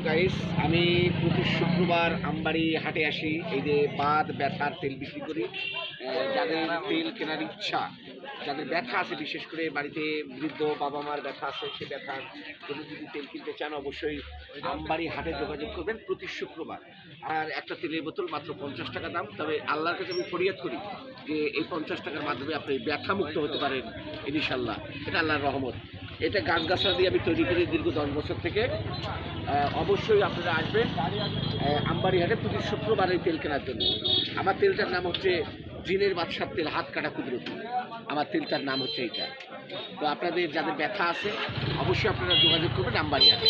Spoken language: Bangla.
গাইস, আমি প্রতি শুক্রবার আমবাড়ি হাটে আসি। এই যে বাদ ব্যথার তেল বিক্রি করি। যাদের তেল কেনার ইচ্ছা, যাদের ব্যথা আছে, বিশেষ করে বাড়িতে বৃদ্ধ বাবা মার ব্যথা আছে, সে ব্যথার জন্য যদি তেল কিনতে চান অবশ্যই আমবাড়ি হাটে যোগাযোগ করবেন প্রতি শুক্রবার। আর একটা তেলের বোতল মাত্র 50 টাকা দাম। তবে আল্লাহর কাছে আমি ফরিয়াদ করি যে এই 50 টাকার মাধ্যমে আপনি ব্যথা মুক্ত হতে পারেন ইনশাল্লাহ। এটা আল্লাহর রহমত। এটা গাছগাছড়া দিয়ে আমি তৈরি করি দীর্ঘ 10 বছর থেকে। অবশ্যই আপনারা আসবেন আমবাড়ি হাটে প্রতি শুক্রবার এই তেল কেনার জন্য। আমার তেলটার নাম হচ্ছে জিনের বাদশার তেল, হাত কাটা কুদরতি। আমার তেলটার নাম হচ্ছে এইটা। তো আপনাদের যাদের ব্যথা আছে অবশ্যই আপনারা যোগাযোগ করবেন আমবাড়ি হাটে।